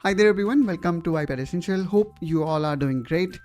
Hi there everyone, welcome to iPad Essential. Hope you all are doing great.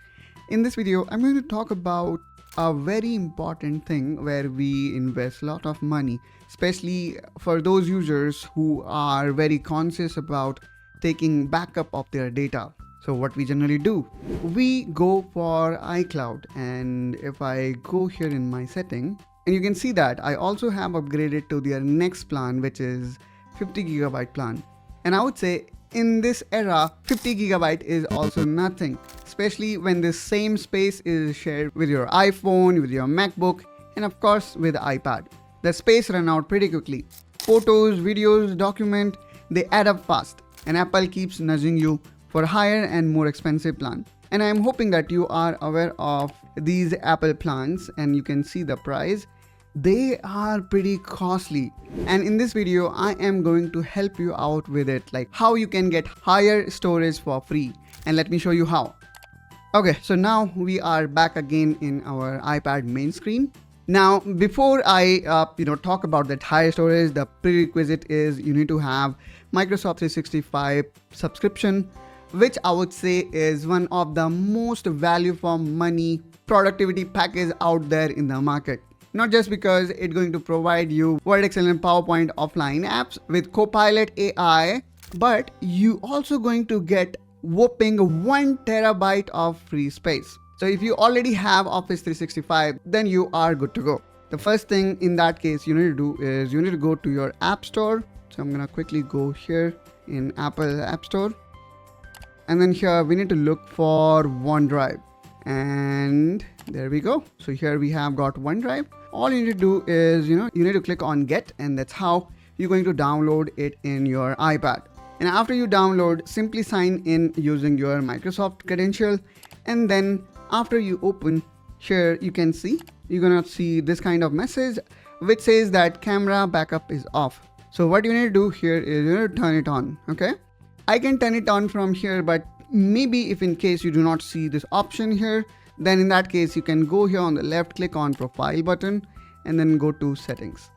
In this video, I'm going to talk about a very important thing where we invest a lot of money, especially for those users who are very conscious about taking backup of their data. So what we generally do, we go for iCloud, and if I go here in my setting, and you can see that I also have upgraded to their next plan, which is 50GB plan. And I would say in this era, 50GB is also nothing, especially when this same space is shared with your iPhone, with your MacBook, and of course with the iPad. The space run out pretty quickly. Photos, videos, document, they add up fast, and Apple keeps nudging you for higher and more expensive plan. And I am hoping that you are aware of these Apple plans, and you can see the price. They are pretty costly, and in this video I am going to help you out with it, like how you can get higher storage for free, and let me show you how. Okay, so now we are back again in our iPad main screen. Now before I talk about that higher storage, the prerequisite is you need to have Microsoft 365 subscription, which I would say is one of the most value for money productivity package out there in the market. Not just because it's going to provide you Word, Excel and PowerPoint offline apps with Copilot AI, but you also going to get whopping 1 terabyte of free space. So if you already have Office 365, then you are good to go. The first thing in that case you need to do is you need to go to your App Store. So I'm going to quickly go here in Apple App Store. And then here we need to look for OneDrive. And there we go. So here we have got OneDrive. All you need to do is, you need to click on Get, and that's how you're going to download it in your iPad. And after you download, simply sign in using your Microsoft credential. And then after you open here, you can see, you're gonna see this kind of message which says that camera backup is off. So what you need to do here is you need to turn it on. Okay, I can turn it on from here, but maybe if in case you do not see this option here, then in that case you can go here on the left, click on Profile button, and then go to Settings.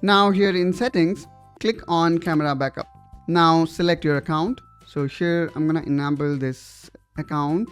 Now here in Settings, click on Camera Backup. Now select your account. So here I'm gonna enable this account,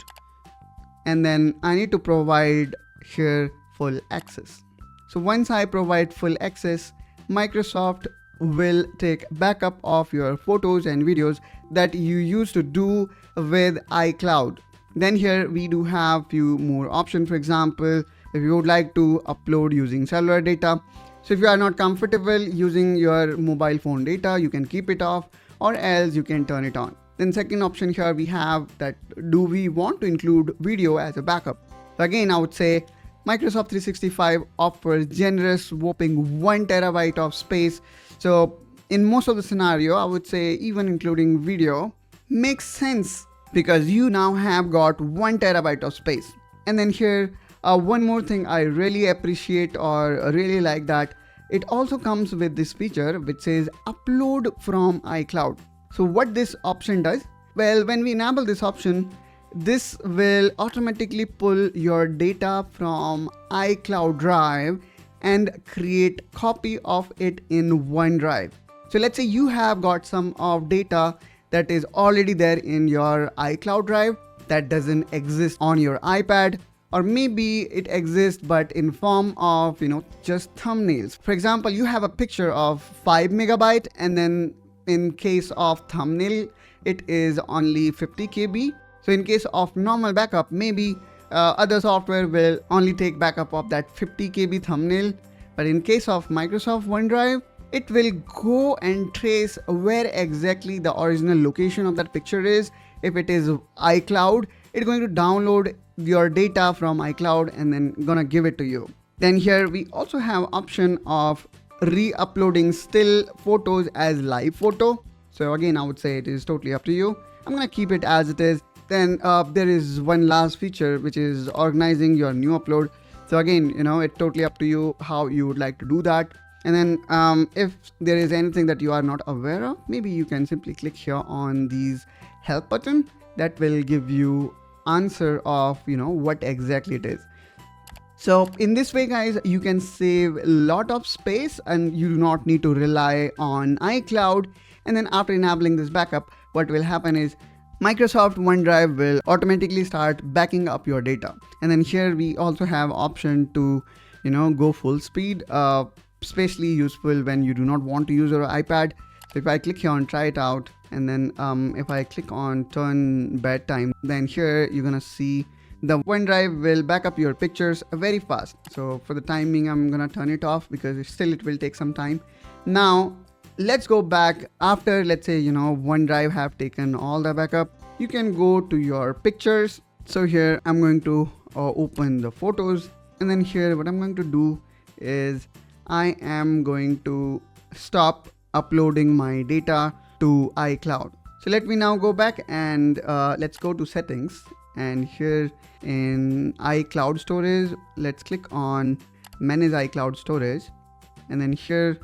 and then I need to provide here full access. So once I provide full access, Microsoft will take backup of your photos and videos that you used to do with iCloud. Then here we do have few more options. For example, if you would like to upload using cellular data. So if you are not comfortable using your mobile phone data, you can keep it off, or else you can turn it on. Then second option here we have that, do we want to include video as a backup? So again, I would say Microsoft 365 offers generous whopping 1 terabyte of space. So in most of the scenario, I would say even including video makes sense, because you now have got 1 terabyte of space. And then here, one more thing I really appreciate or really like, that it also comes with this feature which says upload from iCloud. So what this option does? Well, when we enable this option, this will automatically pull your data from iCloud Drive and create copy of it in OneDrive. So let's say you have got some of data that is already there in your iCloud Drive that doesn't exist on your iPad, or maybe it exists but in form of just thumbnails. For example, you have a picture of 5 megabyte, and then in case of thumbnail it is only 50 KB. So in case of normal backup, maybe other software will only take backup of that 50 KB thumbnail, but in case of Microsoft OneDrive, it will go and trace where exactly the original location of that picture is. If it is iCloud, it's going to download your data from iCloud and then gonna give it to you. Then here we also have option of re-uploading still photos as live photo. So again, I would say it is totally up to you. I'm gonna keep it as it is. Then there is one last feature which is organizing your new upload. So again, it's totally up to you how you would like to do that. And then if there is anything that you are not aware of, maybe you can simply click here on these help button. That will give you answer of what exactly it is. So in this way, guys, you can save a lot of space and you do not need to rely on iCloud. And then after enabling this backup, what will happen is Microsoft OneDrive will automatically start backing up your data. And then here we also have option to, go full speed, especially useful when you do not want to use your iPad. So if I click here on try it out, and then if I click on turn bedtime, then here you're gonna see the OneDrive will back up your pictures very fast. So for the timing, I'm gonna turn it off because it will take some time. Now let's go back after, let's say, OneDrive have taken all the backup. You can go to your pictures. So here I'm going to open the photos, and then here what I'm going to do is I am going to stop uploading my data to iCloud. So let me now go back and let's go to settings, and here in iCloud storage, let's click on manage iCloud storage, and then here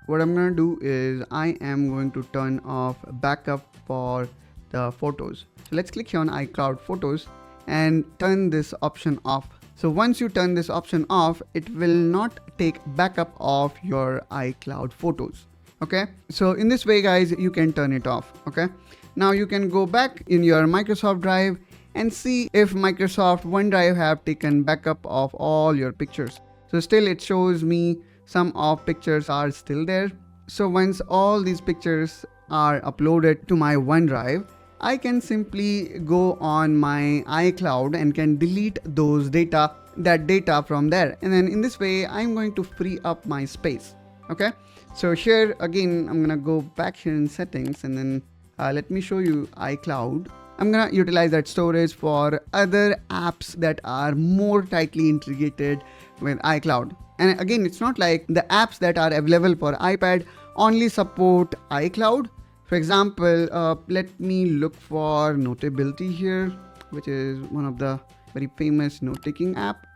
what I'm going to do is I am going to turn off backup for the photos. So let's click here on iCloud photos and turn this option off. So once you turn this option off, it will not take backup of your iCloud photos. Okay, so in this way guys, you can turn it off. Okay, now you can go back in your Microsoft Drive and see if Microsoft OneDrive have taken backup of all your pictures. So still it shows me some of pictures are still there. So once all these pictures are uploaded to my OneDrive, I can simply go on my iCloud and can delete that data from there. And then in this way, I'm going to free up my space. Okay, so here again, I'm gonna go back here in settings, and then let me show you iCloud. I'm gonna utilize that storage for other apps that are more tightly integrated with iCloud. And again, it's not like the apps that are available for iPad only support iCloud. For example, let me look for Notability here, which is one of the very famous note-taking app.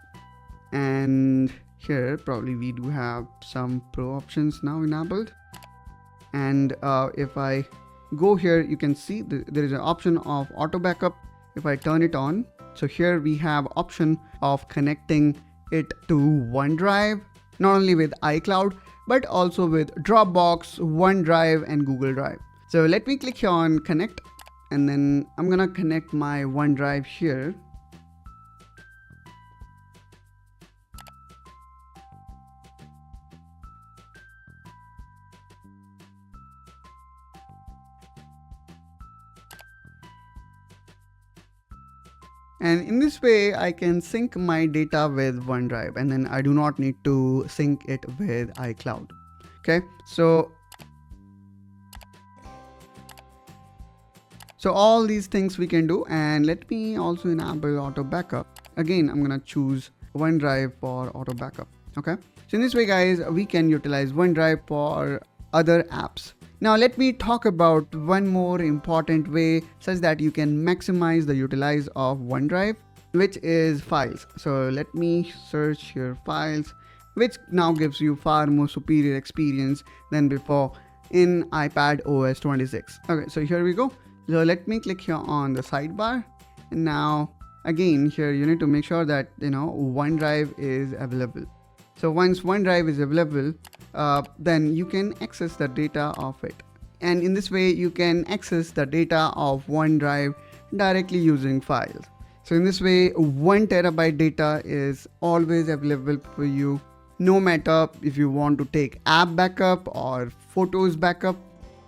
And here probably we do have some pro options now enabled. And if I go here, you can see there is an option of auto backup. If I turn it on, so here we have option of connecting it to OneDrive, not only with iCloud, but also with Dropbox, OneDrive, and Google Drive. So let me click here on connect, and then I'm gonna connect my OneDrive here. And in this way, I can sync my data with OneDrive, and then I do not need to sync it with iCloud. Okay, so all these things we can do. And let me also enable auto backup. Again, I'm gonna choose OneDrive for auto backup. Okay, so in this way guys, we can utilize OneDrive for other apps. Now let me talk about one more important way such that you can maximize the utilize of OneDrive, which is files. So let me search here files, which now gives you far more superior experience than before in iPad OS 26. Okay, so here we go. So let me click here on the sidebar, and now again here you need to make sure that OneDrive is available. So once OneDrive is available, then you can access the data of it, and in this way you can access the data of OneDrive directly using files. So in this way, 1 terabyte data is always available for you, no matter if you want to take app backup or photos backup.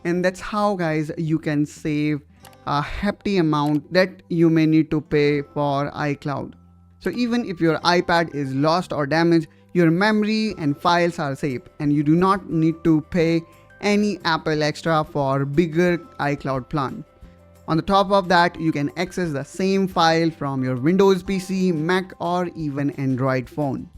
And that's how guys you can save a hefty amount that you may need to pay for iCloud. So even if your iPad is lost or damaged, your memory and files are safe, and you do not need to pay any Apple extra for bigger iCloud plan. On the top of that, you can access the same file from your Windows PC, Mac, or even Android phone.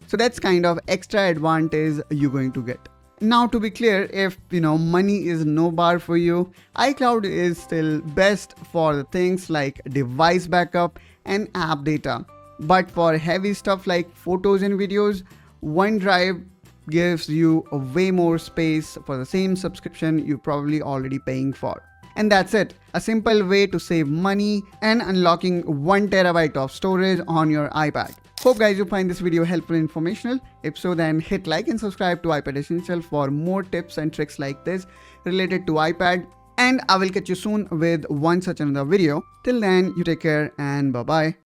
So that's kind of extra advantage you're going to get. Now to be clear, if money is no bar for you, iCloud is still best for the things like device backup and app data. But for heavy stuff like photos and videos, OneDrive gives you a way more space for the same subscription you're probably already paying for. And that's it. A simple way to save money and unlocking 1 terabyte of storage on your iPad. Hope guys you find this video helpful and informational. If so, then hit like and subscribe to iPad Essential for more tips and tricks like this related to iPad. And I will catch you soon with one such another video. Till then, you take care and bye bye.